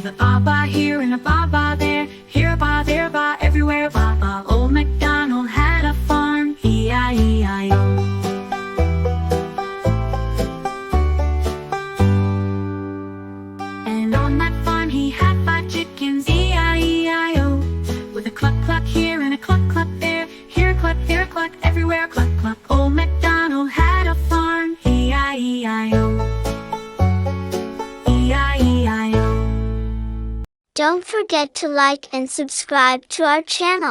with a ba-ba here and a ba-ba there. Here a ba, there a ba, everywhere a ba-ba. Old MacDonald had a farm, E-I-E-I-O. And on that farm he had 5 chickens, E-I-E-I-O. With a cluck-cluck here and a cluck-cluck there. Here a cluck, there a cluck, everywhere a cluck-cluck. Old MacDonald had a farm, E-I-E-I-O. E-I-E-I-O. Don't forget to like and subscribe to our channel.